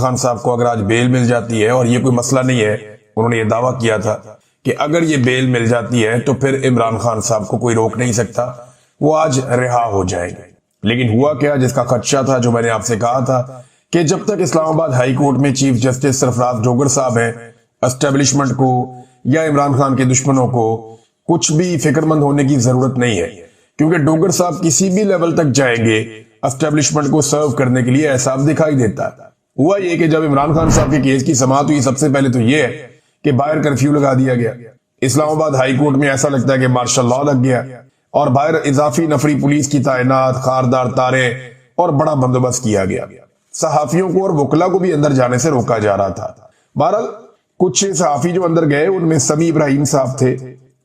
खान साहब को अगर आज बेल मिल जाती है, और ये कोई मसला नहीं है, उन्होंने ये दावा किया था कि अगर ये बेल मिल जाती है तो फिर इमरान खान साहब को कोई रोक नहीं सकता, वो आज रिहा हो जाएंगे। लेकिन हुआ क्या, जिसका खदशा था, जो मैंने आपसे कहा था कि जब तक इस्लामाबाद हाई कोर्ट में चीफ जस्टिस सरफराज डोगर साहब हैं, एस्टेब्लिशमेंट को या इमरान खान के दुश्मनों को कुछ भी फिक्रमंद होने की जरूरत नहीं है, क्योंकि डोगर साहब किसी भी लेवल तक जाएंगे एस्टेब्लिशमेंट को सर्व करने के लिए, ऐसा दिखाई देता है। हुआ ये कि जब इमरान खान साहब के केस की समाअत हुई, सबसे पहले तो ये है कि बाहर कर्फ्यू लगा दिया गया। इस्लामाबाद हाई कोर्ट में ऐसा लगता है कि मार्शल लॉ लग गया, और बाहर इजाफी नफरी पुलिस की तैनात, खारदार तारे और बड़ा बंदोबस्त किया गया। सहाफियों को और वकला को भी अंदर जाने से रोका जा रहा था। बहरहाल कुछ सहाफी जो अंदर गए, उनमें समी इब्राहिम साहब थे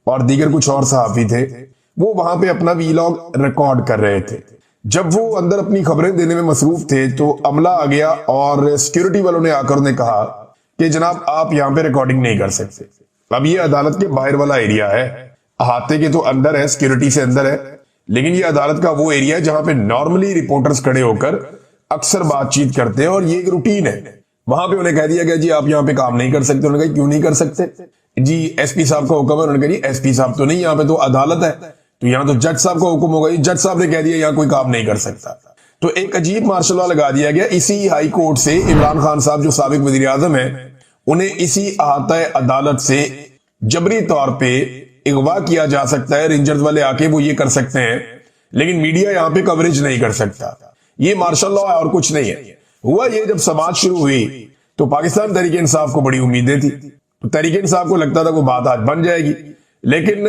और दीगर कुछ और सहाफी थे, वो वहां पे अपना वीलॉग रिकॉर्ड कर रहे थे। जब वो अंदर अपनी खबरें देने में मसरूफ थे तो अमला आ गया और सिक्योरिटी वालों ने आकर उन्हें कहा कि जनाब आप यहाँ पे रिकॉर्डिंग नहीं कर सकते। अब ये अदालत के बाहर वाला एरिया है, अहाते के तो अंदर है, सिक्योरिटी से अंदर है, लेकिन ये अदालत का वो एरिया है जहां पे नॉर्मली रिपोर्टर्स खड़े होकर अक्सर बातचीत करते हैं, और ये एक रूटीन है। वहां पे उन्हें कह दिया गया जी आप यहाँ पे काम नहीं कर सकते। उन्होंने कहा क्यों नहीं कर सकते जी, एसपी साहब का हुक्म है। उन्होंने कहा जी एसपी साहब तो नहीं, यहाँ पे तो अदालत है, तो यहाँ तो जज साहब का हुक्म होगा। जज साहब ने कह दिया यहाँ कोई काम नहीं कर सकता। तो एक अजीब मार्शल लॉ लगा दिया गया। इसी हाई कोर्ट से इमरान खान साहब जो साबिक वजीर आजम है, उन्हें इसी अहाता अदालत से जबरी तौर पे अगवा किया जा सकता है। रेंजर्स वाले आके वो ये कर सकते हैं, लेकिन मीडिया यहाँ पे कवरेज नहीं कर सकता। ये मार्शल लॉ है और कुछ नहीं है। हुआ ये, जब समाज शुरू हुई तो पाकिस्तान तहरीक इंसाफ को बड़ी उम्मीदें थी। तो तहरीक इंसाफ को लगता था वो बात आज बन जाएगी, लेकिन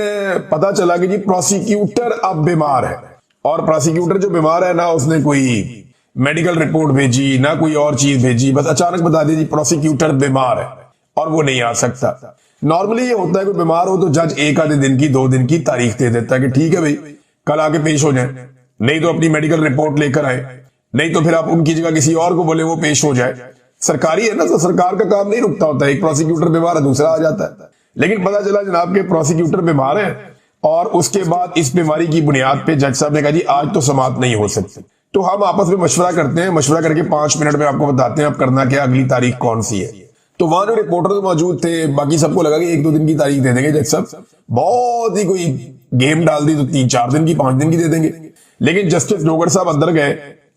पता चला कि जी प्रोसिक्यूटर अब बीमार है। और प्रोसिक्यूटर जो बीमार है ना, उसने कोई मेडिकल रिपोर्ट भेजी ना कोई और चीज भेजी, बस अचानक बता दी जी प्रोसिक्यूटर बीमार है और वो नहीं आ सकता। नॉर्मली ये होता है कि बीमार हो तो जज एक आधे दिन की, 2 दिन की तारीख दे देता है कि ठीक है भाई कल आके पेश हो जाए, नहीं तो अपनी मेडिकल रिपोर्ट लेकर आए, नहीं तो फिर आप उनकी जगह किसी और को बोले वो पेश हो जाए। सरकारी है ना, तो सरकार का काम नहीं रुकता होता है। एक प्रोसिक्यूटर बीमार है, दूसरा आ जाता है। लेकिन पता चला जनाब के प्रोसिक्यूटर बीमार है, और उसके बाद इस बीमारी की बुनियाद पे जज साहब ने कहा जी आज तो समाअत नहीं हो सकती। तो हम आपस में मशवरा करते हैं, मशवरा करके 5 मिनट में आपको बताते हैं अब करना क्या, अगली तारीख कौन सी है। तो वहां जो रिपोर्टर मौजूद थे, बाकी सबको लगा कि 1-2 दिन की तारीख दे देंगे जज साहब, बहुत ही कोई गेम डाल दी तो 3-4 दिन की, 5 दिन की दे देंगे। लेकिन जस्टिस डोगर साहब अंदर गए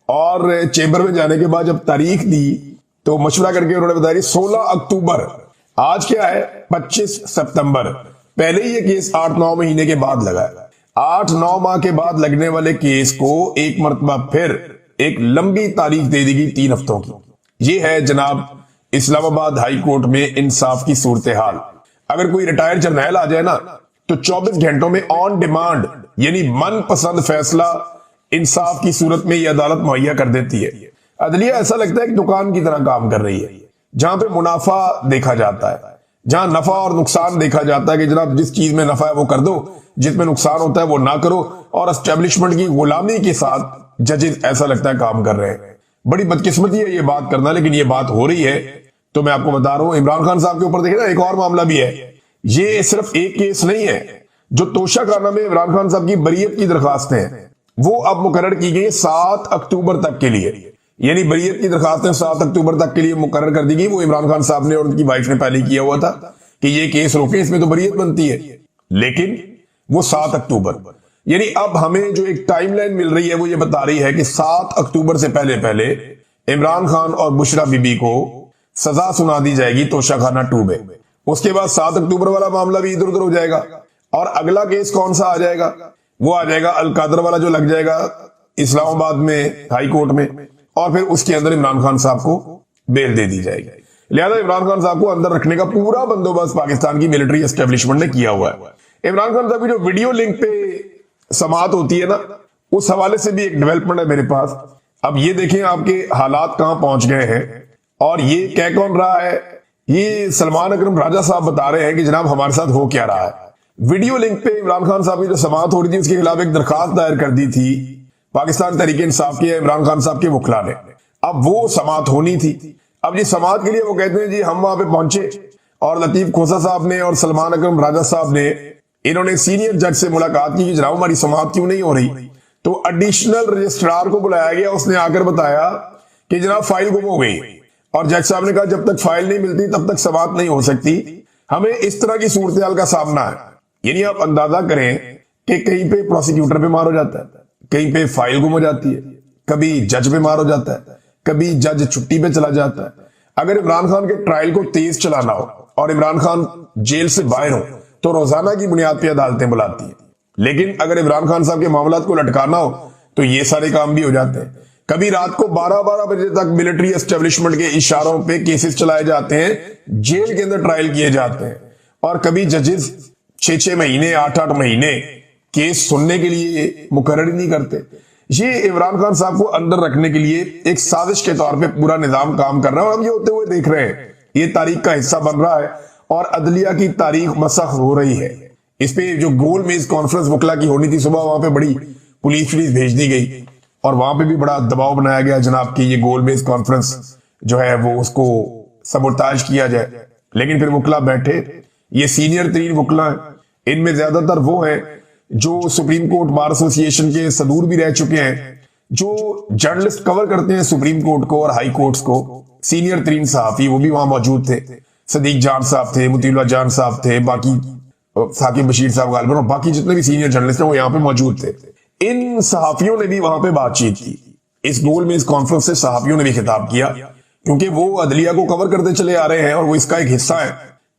और चेंबर में जाने के बाद जब तारीख दी तो मशवरा करके उन्होंने बताया 16 अक्टूबर, आज क्या है 25 सितंबर। पहले ही ये केस 8-9 महीने के बाद लगा है। 8-9 माह के बाद लगने वाले केस को एक मरतबा फिर एक लंबी तारीख दे दी गई 3 हफ्तों की। ये है जनाब इस्लामाबाद हाई कोर्ट में इंसाफ की सूरत हाल। अगर कोई रिटायर्ड जर्नैल आ जाए ना तो 24 घंटों में ऑन डिमांड, यानी मनपसंद फैसला इंसाफ की सूरत में यह अदालत मुहैया कर देती है। अदलिया ऐसा लगता है कि दुकान की तरह काम कर रही है, जहां पे मुनाफा देखा जाता है, जहां नफा और नुकसान देखा जाता है कि जनाब जिस चीज में नफा है वो कर दो, जिसमें नुकसान होता है वो ना करो। और एस्टेब्लिशमेंट की गुलामी के साथ जजेस ऐसा लगता है काम कर रहे हैं। बड़ी बदकिस्मती है ये बात करना, लेकिन ये बात हो रही है। तो मैं आपको बता रहा हूं, इमरान खान साहब के ऊपर देखिए ना एक और मामला भी है। ये सिर्फ एक केस नहीं है। जो तोशा खाना में इमरान खान साहब की बरीयत की दरखास्तें हैं वो अब मुकर्रर की गई 7 अक्टूबर तक के लिए, यानी बरीयत की दरखास्तें 7 अक्टूबर तक के लिए मुकर्रर कर दी गई। वो इमरान खान साहब ने और उनकी वाइफ ने पहले किया हुआ था कि ये केस रोके, इसमें तो बरीयत बनती है, लेकिन वो 7 अक्टूबर, यानी अब हमें जो एक टाइमलाइन मिल रही है वो ये बता रही है कि 7 अक्टूबर से पहले पहले इमरान खान और बुशरा बीबी को सजा सुना दी जाएगी तोशाखाना 2 में। उसके बाद 7 अक्टूबर वाला मामला भी इधर उधर हो जाएगा, और अगला केस कौन सा आ जाएगा, वो आ जाएगा अलकादर वाला जो लग जाएगा इस्लामाबाद में हाई कोर्ट में, और फिर उसके अंदर इमरान खान साहब को बेल दे दी जाएगी। लिहाजा इमरान खान साहब को अंदर रखने का पूरा बंदोबस्त पाकिस्तान की मिलिट्री एस्टेब्लिशमेंट ने किया हुआ है। इमरान खान साहब की जो वीडियो लिंक पे समाअत होती है ना, उस हवाले से भी एक डेवलपमेंट है मेरे पास। अब ये देखें आपके हालात कहां पहुंच गए हैं, और ये कह कौन रहा है, ये सलमान अकरम राजा साहब बता रहे हैं कि जनाब हमारे साथ हो क्या रहा है। वीडियो लिंक पे इमरान खान साहब की जो समाअत हो रही थी उसके खिलाफ एक दरखास्त दायर कर दी थी पाकिस्तान तहरीक इंसाफ के इमरान खान साहब के वकला ने। अब वो समाअत होनी थी। अब ये समाअत के लिए वो कहते हैं जी हम वहां पे पहुंचे, और लतीफ खोसा साहब ने और सलमान अकरम राजा साहब ने इन्होंने सीनियर जज से मुलाकात की कि जनाब हमारी समाअत क्यों नहीं हो रही। तो एडिशनल रजिस्ट्रार को बुलाया गया, उसने आकर बताया कि जनाब फाइल गुम हो गई। और जज साहब ने कहा जब तक फाइल नहीं मिलती तब तक समाअत नहीं हो सकती। हमें इस तरह की सूरत हाल का सामना है। यानी आप अंदाजा करें कि कहीं पे प्रोसिक्यूटर पे मार हो जाता है, कहीं पे फाइल गुम हो जाती है, कभी जज पे मार हो जाता है, कभी जज छुट्टी पे चला जाता है। अगर इमरान खान के ट्रायल को तेज चलाना हो और इमरान खान जेल से बाहर हो तो रोजाना की बुनियाद पर अदालतें बुलाती हैं। लेकिन अगर इमरान खान साहब के मामलात को लटकाना हो तो ये सारे काम भी हो जाते हैं। कभी रात को 12-12 बजे तक मिलिट्री एस्टेब्लिशमेंट के इशारों पे केसेस चलाए जाते हैं, जेल के अंदर ट्रायल किए जाते हैं। और कभी जजेस 6-6 महीने 8-8 महीने केस सुनने के लिए मुकर्रर नहीं करते। ये इमरान खान साहब को अंदर रखने के लिए एक साजिश के तौर पे पूरा निजाम काम कर रहा है और हम ये होते हुए देख रहे हैं। ये तारीख का हिस्सा बन रहा है और अदलिया की तारीख मसख हो रही है। इस पे जो गोल मेज कॉन्फ्रेंस वकला की होनी थी सुबह, वहां पे बड़ी पुलिस भेज दी गई और वहां पे भी बड़ा दबाव बनाया गया जनाब कि ये गोल बेस कॉन्फ्रेंस जो है वो उसको सबोताज किया जाए। लेकिन फिर वकला बैठे, ये सीनियर तरीन वकला है, इनमें ज्यादातर वो हैं जो सुप्रीम कोर्ट बार एसोसिएशन के सदूर भी रह चुके हैं, जो जर्नलिस्ट कवर करते हैं सुप्रीम कोर्ट को और हाई कोर्ट्स को। सीनियर तरीन सहाफी वो भी वहां मौजूद थे, सदीक जान साहब थे, मुतीउल्लाह जान साहब थे, बाकी साकिब बशीर साहब गालिबन और बाकी जितने भी सीनियर जर्नलिस्ट हैं वो यहाँ पे मौजूद थे। इन सहाफियों ने भी वहां पे बातचीत की। इस गोल में इस कॉन्फ्रेंस से सहाफियों ने भी खिताब किया क्योंकि वो अदलिया को कवर करते चले आ रहे हैं और वो इसका एक हिस्सा है,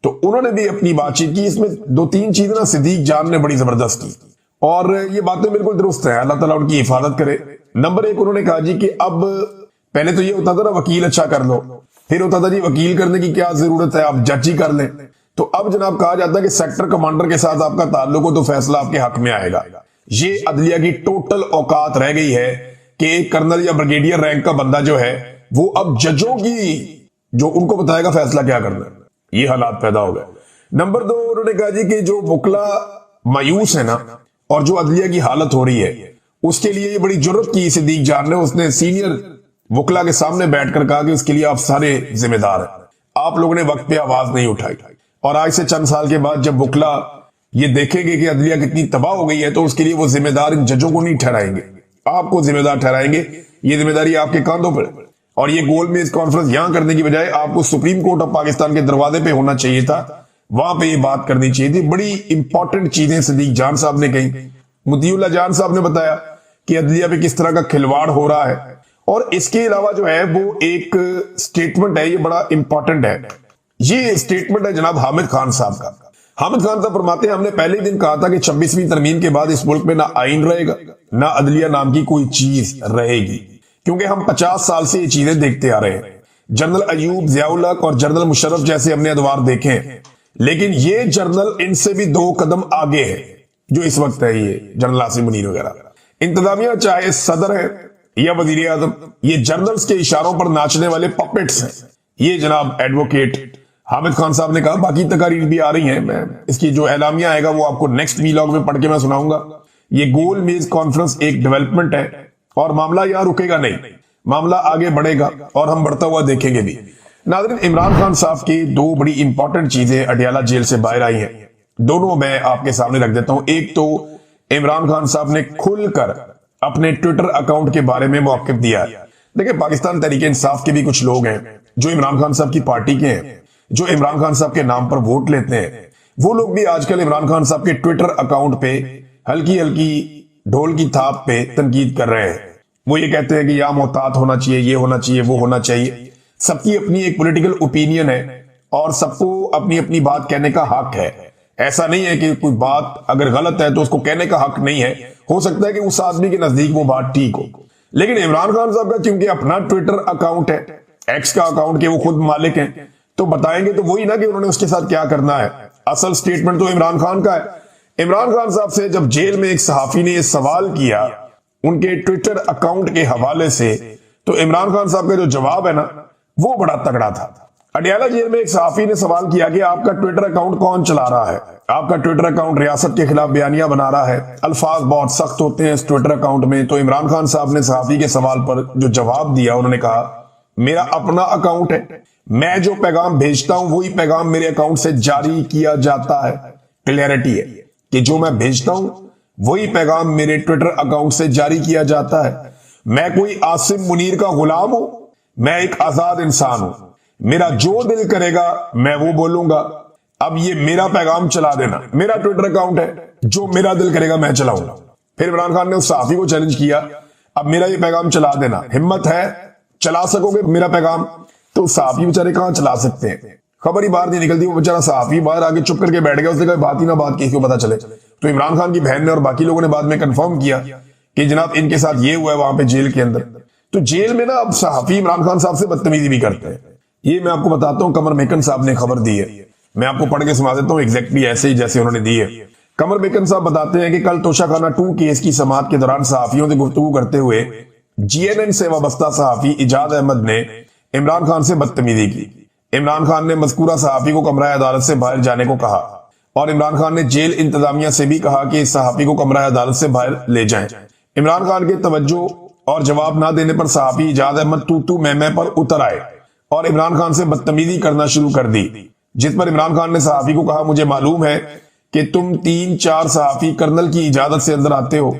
तो उन्होंने भी अपनी बातचीत की। इसमें 2-3 चीजें ना सिद्दीक जान ने बड़ी जबरदस्त की और ये बातें बिल्कुल दुरुस्त है, अल्लाह ताला उनकी हिफाजत करे। नंबर 1 उन्होंने कहा जी कि अब पहले तो ये होता था ना वकील अच्छा कर लो, फिर होता था जी वकील करने की क्या जरूरत है, आप जज ही कर लें। तो अब जनाब कहा जाता है कि सेक्टर कमांडर के साथ आपका ताल्लुक हो तो फैसला आपके हक में आएगा। ये अदलिया की टोटल औकात रह गई है कि एक कर्नल या ब्रिगेडियर रैंक का बंदा जो है वो अब जजों की जो उनको बताएगा फैसला क्या करना है। ये हालात पैदा हो गए। नंबर 2 उन्होंने कहा जी कि जो वकला मायूस है ना और जो अदलिया की हालत हो रही है उसके लिए ये बड़ी जरूरत की सिद्दीक जान ने। उसने सीनियर वकला के सामने बैठकर कहा कि उसके लिए आप सारे जिम्मेदार हैं, आप लोगों ने वक्त पे आवाज नहीं उठाई। और आज से चंद साल के बाद जब वकला ये देखेंगे कि अदलिया कितनी तबाह हो गई है तो उसके लिए वो जिम्मेदार इन जजों को नहीं ठहराएंगे, आपको जिम्मेदार ठहराएंगे। ये जिम्मेदारी आपके कांधों पर। और ये गोल मेज कॉन्फ्रेंस यहां करने की बजाय आपको सुप्रीम कोर्ट ऑफ पाकिस्तान के दरवाजे पे होना चाहिए था, वहां पे ये बात करनी चाहिए थी। बड़ी इंपॉर्टेंट चीजें सिद्दीक जान साहब ने कही। मुतीउल्लाह जान साहब ने बताया कि अदलिया पे किस तरह का खिलवाड़ हो रहा है। और इसके अलावा जो है वो एक स्टेटमेंट है, ये बड़ा इंपॉर्टेंट है। ये स्टेटमेंट है जनाब हामिद खान साहब का। हामिद खान साहब फरमाते हैं हमने पहले ही दिन कहा था कि 26वीं तरमीम के बाद इस मुल्क में ना आइन रहेगा ना अदलिया नाम की कोई चीज रहेगी, क्योंकि हम 50 साल से ये चीजें देखते आ रहे हैं। जनरल अयूब, ज़ियाउल हक और जनरल मुशर्रफ जैसे हमने अदवार देखे हैं, लेकिन ये जनरल इनसे भी 2 कदम आगे है जो इस वक्त है ये जनरल आसिम मुनीर वगैरह। इंतजामिया चाहे सदर है या वजीर आजम, ये जनरल्स के इशारों पर नाचने वाले पपेट्स हैं। ये जनाब एडवोकेट हामिद खान साहब ने कहा। बाकी तकारीर भी आ रही हैं, मैं इसकी जो एलामिया आएगा वो आपको नेक्स्ट वीलॉग में पढ़ के मैं सुनाऊंगा। ये गोल मेज कॉन्फ्रेंस एक डेवलपमेंट है और मामला यहां रुकेगा नहीं, मामला आगे बढ़ेगा और हम बढ़ता हुआ देखेंगे भी। नाज़रीन, इमरान खान साहब की 2 बड़ी इंपॉर्टेंट चीजें अडियाला जेल से बाहर आई हैं, दोनों मैं आपके सामने रख देता हूं। एक तो इमरान खान साहब ने खुलकर अपने ट्विटर अकाउंट के बारे में मौक़िफ़ दिया है। देखिए, पाकिस्तान तहरीक इंसाफ के भी कुछ लोग हैं जो इमरान खान साहब की पार्टी के हैं, जो इमरान खान साहब के नाम पर वोट लेते हैं। वो लोग भी आजकल इमरान खान साहब के ट्विटर अकाउंट पे हल्की हल्की ढोल की थाप पे तनकीद कर रहे हैं। वो ये कहते हैं कि यह मोहतात होना चाहिए, ये होना चाहिए, वो होना चाहिए। सबकी अपनी एक पॉलिटिकल ओपिनियन है और सबको अपनी अपनी बात कहने का हक है। ऐसा नहीं है कि कोई बात अगर गलत है तो उसको कहने का हक नहीं है। हो सकता है कि उस आदमी के नजदीक वो बात ठीक हो, लेकिन इमरान खान साहब का क्योंकि अपना ट्विटर अकाउंट है, एक्स का अकाउंट के वो खुद मालिक हैं, तो बताएंगे तो वही ना कि उन्होंने उसके साथ क्या करना है। असल स्टेटमेंट तो इमरान खान का है। इमरान खान साहब से जब जेल में एक सहाफी ने यह सवाल किया उनके ट्विटर अकाउंट के हवाले से, तो इमरान खान साहब का जो जवाब है ना वो बड़ा तगड़ा था। अडियाला जेल में एक सहाफी ने सवाल किया कि आपका ट्विटर अकाउंट कौन चला रहा है? आपका ट्विटर अकाउंट रियासत के खिलाफ बयानियां बना रहा है, अल्फाज बहुत सख्त होते हैं इस ट्विटर अकाउंट में। तो इमरान खान साहब ने सहाफी के सवाल पर जो जवाब दिया, उन्होंने कहा मेरा अपना अकाउंट है, मैं जो पैगाम भेजता हूं वही पैगाम मेरे अकाउंट से जारी किया जाता है। क्लियरिटी है कि जो मैं भेजता हूं वही पैगाम मेरे ट्विटर अकाउंट से जारी किया जाता है। मैं कोई आसिम मुनीर का गुलाम हूं मैं एक आजाद इंसान हूं, मेरा जो दिल करेगा मैं वो बोलूंगा। अब ये मेरा पैगाम चला देना, मेरा ट्विटर अकाउंट है, जो मेरा दिल करेगा मैं चलाऊंगा। फिर इमरान खान ने उस सहाफी को चैलेंज किया, अब मेरा ये पैगाम चला देना, हिम्मत है, चला सकोगे मेरा पैगाम? तो सहाफी बेचारे कहां चला सकते हैं, खबर ही बाहर नहीं निकलती। वो बेचारा सहाफी बाहर आगे चुप करके बैठ गया, उसने कहा बात ही ना बात किसी को पता चले। तो इमरान खान की बहन ने और बाकी लोगों ने बाद में कंफर्म किया कि जनाब इनके साथ ये हुआ है वहां पे जेल के अंदर। तो जेल में ना अब सहाफी इमरान खान साहब से बदतमीजी भी करते हैं। ये मैं आपको बताता हूं, कमर मेकन साहब ने खबर दी है, मैं आपको पढ़ के सुना देता हूं एग्जैक्टली ऐसे ही जैसे उन्होंने दी है। कमर मेकन साहब बताते हैं कि कल तोशाखाना 2 केस की समाअत के दौरान सहाफियों से गुफ्तगू करते हुए जीएनएन से वाबस्ता सहाफी इजाज अहमद ने इमरान खान से बदतमीजी की। इमरान खान ने मज़कूरा सहाफी को कमरा अदालत से बाहर जाने को कहा और इमरान खान ने जेल इंतजामिया से भी कहा कि इस सहाफी को कमरा अदालत से बाहर ले जाएं। इमरान खान के तवज्जो और जवाब ना देने पर सहाफी इजाज अहमद तू मैं पर उतर आए और इमरान खान से बदतमीजी करना शुरू कर दी, जिस पर इमरान खान ने सहाफी को कहा, मुझे मालूम है कि तुम 3-4 सहाफी कर्नल की इजाजत से अंदर आते हो,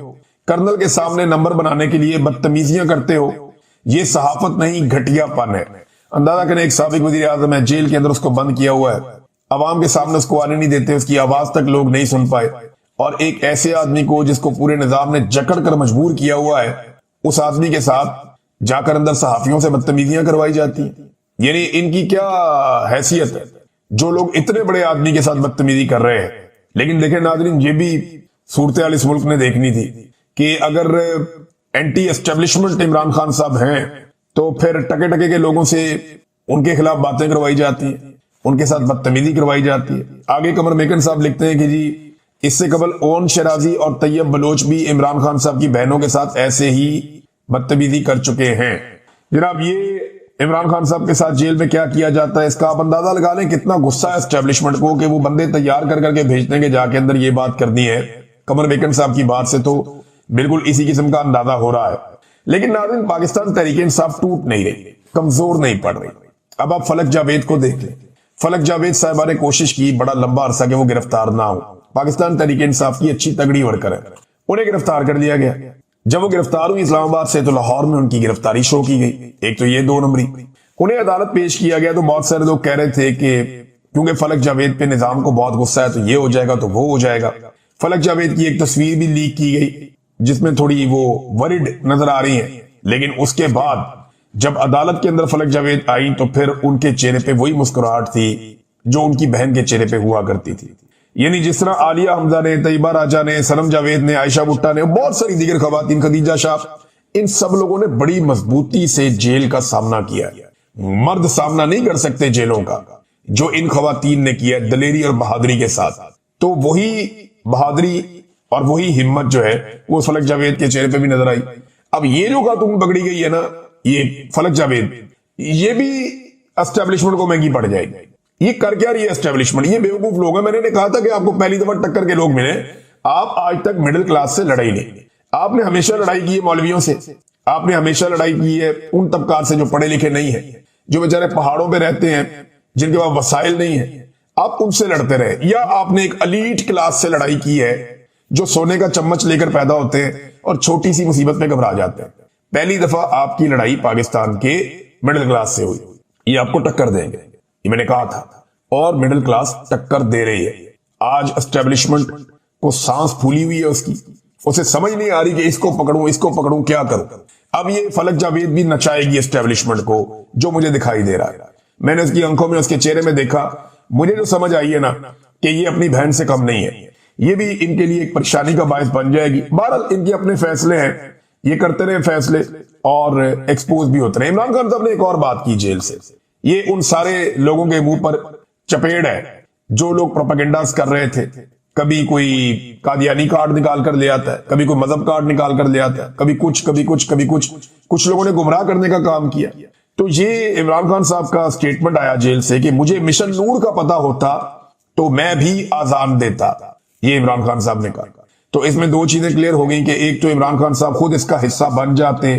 कर्नल के सामने नंबर बनाने के लिए बदतमीजियां करते हो, ये सहाफत नहीं घटियापन है। अंदाजा करें, एक साबिक वजीर आजम है, जेल के अंदर उसको बंद किया हुआ है, अवाम के सामने उसको आने नहीं देते, उसकी आवाज तक लोग नहीं सुन पाए। और एक ऐसे आदमी को जिसको पूरे निजाम ने जकड़ कर मजबूर किया हुआ है, उस आदमी के साथ जाकर अंदर सहाफियों से बदतमीजियां करवाई जाती हैं। यानी इनकी क्या हैसियत है जो लोग इतने बड़े आदमी के साथ बदतमीजी कर रहे हैं। लेकिन देखें नाज़रीन, ये भी सूरत हाल इस मुल्क ने देखनी थी कि अगर एंटी एस्टेब्लिशमेंट इमरान खान साहब हैं तो फिर टके टके के लोगों से उनके खिलाफ बातें करवाई जाती हैं, उनके साथ बदतमीजी करवाई जाती है। आगे कमर मेकन साहब लिखते हैं कि जी इससे कबल ओन शराजी और तैयब बलोच भी इमरान खान साहब की बहनों के साथ ऐसे ही बदतमीजी कर चुके हैं। जनाब ये इमरान खान साहब के साथ जेल में क्या किया जाता है, इसका आप अंदाजा लगा लें कितना गुस्सा है एस्टेब्लिशमेंट को कि वो बंदे तैयार कर करके भेजते हैं कि जाके अंदर ये बात करनी है। कमर मेकन साहब की बात से तो बिल्कुल इसी किस्म का अंदाजा हो रहा है। लेकिन नाज़रीन, पाकिस्तान तहरीक इंसाफ टूट नहीं रही, कमजोर नहीं पड़ रही। अब आप फलक जावेद को देख लें। फलक जावेद साहिबा ने कोशिश की बड़ा लंबा अरसा कि वो गिरफ्तार ना हो। पाकिस्तान तहरीक इंसाफ की अच्छी तगड़ी वर्कर है, उन्हें गिरफ्तार कर लिया गया। जब वो गिरफ्तार हुई इस्लामाबाद से तो लाहौर में उनकी गिरफ्तारी शो की गई। एक तो ये 2 नंबरी, उन्हें अदालत पेश किया गया तो बहुत सारे लोग कह रहे थे कि क्योंकि फलक जावेद पे निजाम को बहुत गुस्सा है तो ये हो जाएगा तो वो हो जाएगा। फलक जावेद की एक तस्वीर भी लीक की गई जिसमें थोड़ी वो वरिड नजर आ रही है, लेकिन उसके बाद जब अदालत के अंदर फलक जावेद आई तो फिर उनके चेहरे पे वही मुस्कुराहट थी जो उनकी बहन के चेहरे पे हुआ करती थी। यानी जिस तरह आलिया हमजा ने, तैयबा राजा ने, सनम जावेद ने, आयशा भुट्टा ने, बहुत सारी दीगर खवातीन, खदीजा शाह, इन सब लोगों ने बड़ी मजबूती से जेल का सामना किया। मर्द सामना नहीं कर सकते जेलों का जो इन खवातीन ने किया दलेरी और बहादुरी के साथ। तो वही बहादुरी और वही हिम्मत जो है वो फलक जावेद के चेहरे पे भी नजर आई। अब ये जो खातून पकड़ी गई है ना, ये फलक जावेद, ये भी एस्टेब्लिशमेंट को महंगी पड़ जाएगी। ये कर क्या रही है एस्टेब्लिशमेंट? ये बेवकूफ लोग हैं। मैंने कहा था कि आपको पहली दफा टक्कर के लोग मिले। आप आज तक मिडिल क्लास से लड़ाई नहीं, आपने हमेशा लड़ाई की है मौलवियों से, आपने हमेशा लड़ाई की है उन तबकात से जो पढ़े लिखे नहीं है, जो बेचारे पहाड़ों पे रहते हैं, जिनके पास वसाइल नहीं है, आप उनसे लड़ते रहे। या आपने एक अलीट क्लास से लड़ाई की है जो सोने का चम्मच लेकर पैदा होते हैं और छोटी सी मुसीबत में घबरा जाते हैं। पहली दफा आपकी लड़ाई पाकिस्तान के मिडिल क्लास से हुई। ये आपको टक्कर देंगे, ये मैंने कहा था, और मिडिल क्लास टक्कर दे रही है। आज एस्टेब्लिशमेंट को सांस फूली हुई है उसकी, उसे समझ नहीं आ रही कि इसको पकड़ूं क्या करूं। अब ये फलक जावेद भी नचाएगी एस्टेब्लिशमेंट को, जो मुझे दिखाई दे रहा है। मैंने उसकी आंखों में, उसके चेहरे में देखा, मुझे जो समझ आई है ना कि ये अपनी बहन से कम नहीं है। ये भी इनके लिए एक परेशानी का बायस बन जाएगी। बहरहाल इनके अपने फैसले हैं, ये करते रहे फैसले और एक्सपोज भी होते रहे। इमरान खान साहब ने एक और बात की जेल से, ये उन सारे लोगों के मुंह पर चपेट है जो लोग प्रोपेगेंडास कर रहे थे। कभी कोई कादियानी कार्ड निकाल कर ले आता है, कभी कोई मजहब कार्ड निकाल कर ले आता है, कभी कुछ कुछ लोगों ने गुमराह करने का काम किया। तो ये इमरान खान साहब का स्टेटमेंट आया जेल से कि मुझे मिशन नूर का पता होता तो मैं भी आजान देता, ये इमरान खान साहब ने कहा। तो इसमें 2 चीजें क्लियर हो गई कि एक तो इमरान खान साहब खुद इसका हिस्सा बन जाते,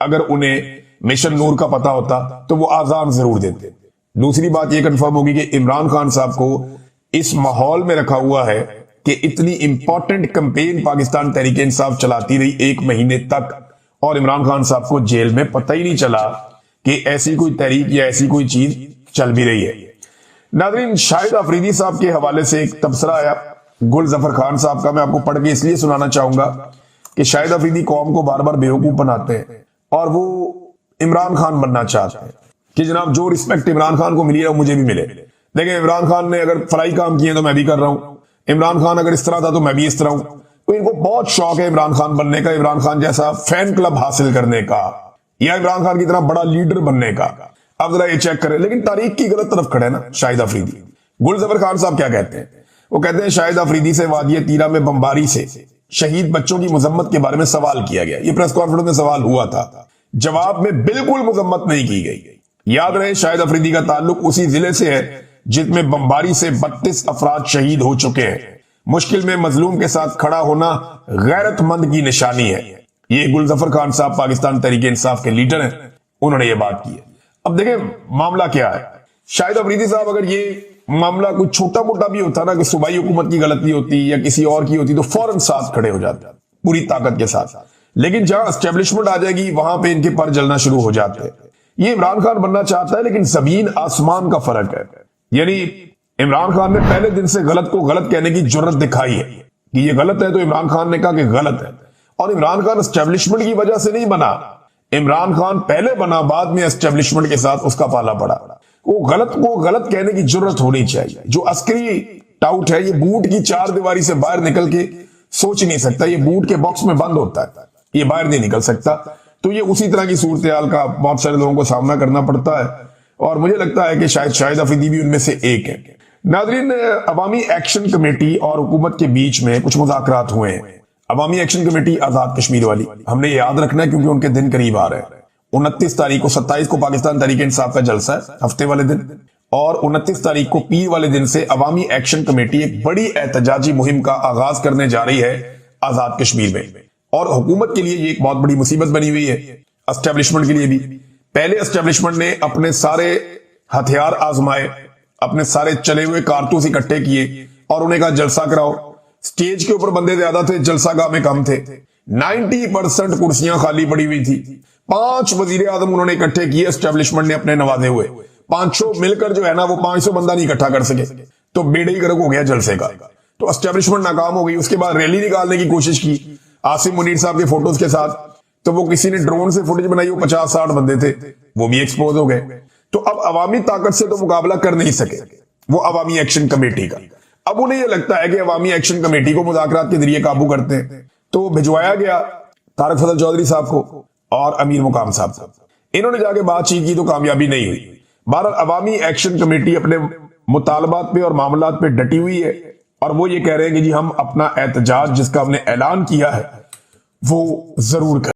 अगर उन्हें मिशन नूर का पता होता तो वो आजान जरूर देते। दूसरी बात ये कंफर्म होगी कि इमरान खान साहब को इस माहौल में रखा हुआ है कि इतनी इंपॉर्टेंट कैंपेन पाकिस्तान तहरीक इंसाफ चलाती रही 1 महीने तक, और इमरान खान साहब को जेल में पता ही नहीं चला कि ऐसी कोई तहरीक या ऐसी कोई चीज चल भी रही है। नाज़रीन, शाहिद अफरीदी साहब के हवाले से एक तबसरा आया गुल जफर खान साहब का, मैं आपको पढ़ के इसलिए सुनाना चाहूंगा कि शाहिद अफरीदी कौम को बार बार बेवकूफ बनाते हैं और वो इमरान खान बनना चाहते हैं कि जनाब जो रिस्पेक्ट इमरान खान को मिली है वो मुझे भी मिले। देखिए, इमरान खान ने अगर फलाई काम किए तो मैं भी कर रहा हूं, इमरान खान अगर इस तरह था तो मैं भी इस तरह हूं। तो इनको बहुत शौक है इमरान खान बनने का, इमरान खान जैसा फैन क्लब हासिल करने का या इमरान खान की तरह बड़ा लीडर बनने का। अब जरा ये चेक करें, लेकिन तारीख की गलत तरफ खड़े ना शाहिद अफरीदी। गुल जफर खान साहब क्या कहते हैं? वो कहते हैं शाहिद अफरीदी से वादिया तीरा में बमबारी से शहीद बच्चों की मजम्मत के बारे में सवाल किया गया। ये प्रेस कॉन्फ्रेंस में सवाल हुआ था, जवाब में बिल्कुल मजम्मत नहीं की गई। याद रहे, शाहिद अफरीदी का ताल्लुक उसी जिले से है जिसमें बमबारी से 32 अफराद शहीद हो चुके हैं। मुश्किल में मजलूम के साथ खड़ा होना गैरतमंद की निशानी है। ये गुल जफर खान साहब पाकिस्तान तहरीक इंसाफ के लीडर हैं, उन्होंने ये बात की है। अब देखें मामला क्या है। शाहिद अफरीदी साहब, अगर ये मामला कोई छोटा मोटा भी होता ना, कि सूबाई हुकूमत की गलती होती या किसी और की होती, तो फौरन साथ खड़े हो जाते पूरी ताकत के साथ। लेकिन जहां एस्टेब्लिशमेंट आ जाएगी वहां पे इनके पर जलना शुरू हो जाते हैं। ये इमरान खान बनना चाहता है, लेकिन जमीन आसमान का फर्क है। यानी इमरान खान ने पहले दिन से गलत को गलत कहने की जुर्रत दिखाई है कि ये गलत है, तो इमरान खान ने कहा कि गलत है। और इमरान खान एस्टेब्लिशमेंट की वजह से नहीं बना, इमरान खान पहले बना, बाद में एस्टेब्लिशमेंट के साथ उसका पाला पड़ा। वो गलत को गलत कहने की जरूरत होनी चाहिए। जो अस्करी टाउट है, ये बूट की चार दीवारी से बाहर निकल के सोच नहीं सकता, ये बूट के बॉक्स में बंद होता है, ये बाहर नहीं निकल सकता। तो ये उसी तरह की सूरत हाल का बहुत सारे लोगों को सामना करना पड़ता है, और मुझे लगता है कि शायद शाहिद अफरीदी भी उनमें से एक है। नाज़रीन, अवामी एक्शन कमेटी और हुकूमत के बीच में कुछ मुज़ाकरात हुए हैं। अवामी एक्शन कमेटी आजाद कश्मीर वाली, हमने याद रखना है क्योंकि उनके दिन करीब आ रहे हैं। 29 तारीख को, 27 को पाकिस्तान तहरीक इंसाफ का जलसा है हफ्ते वाले दिन, और 29 तारीख को पीर वाले दिन से अवामी एक्शन कमेटी एक बड़ी एहतजाजी मुहिम का आगाज करने जा रही है आजाद कश्मीर में। और हुकूमत के लिए ये एक बहुत बड़ी मुसीबत बनी हुई है, एस्टेब्लिशमेंट के लिए भी। पहले एस्टेब्लिशमेंट ने अपने सारे हथियार आजमाए, अपने सारे चले हुए कारतूस इकट्ठे किए और उन्हें कहा जलसा कराओ। स्टेज के ऊपर बंदे ज्यादा थे, जलसागाह में कम थे। 90% कुर्सियां खाली पड़ी हुई थी। 5 वजीर आजम उन्होंने इकट्ठे किए, एस्टेब्लिशमेंट ने अपने नवाजे हुए। 500 मिलकर जो है ना, वो 500 बंदा नहीं इकट्ठा कर सके, तो बेड़े ही गर्क हो गया जलसे का। तो एस्टेब्लिशमेंट नाकाम हो गई। उसके बाद रैली निकालने की कोशिश की आसिम मुनीर साहब के फोटोज के साथ, तो वो किसी ने ड्रोन से फुटेज बनाई, वो 50-60 बंदे थे, वो भी एक्सपोज हो गए। तो अब अवामी ताकत से तो मुकाबला कर नहीं सके वो अवामी एक्शन कमेटी का। अब उन्हें यह लगता है कि अवामी एक्शन कमेटी को मुज़ाकरात के जरिए काबू करते हैं, तो भिजवाया गया तारक फजल चौधरी साहब को और अमीर मुकाम साहब को। इन्होंने जाके बातचीत की तो कामयाबी नहीं हुई। बहरहाल अवामी एक्शन कमेटी अपने मुतालबात पे और मामलात पे डटी हुई है, और वो ये कह रहे हैं कि जी हम अपना एहतजाज जिसका हमने ऐलान किया है वो जरूर करें।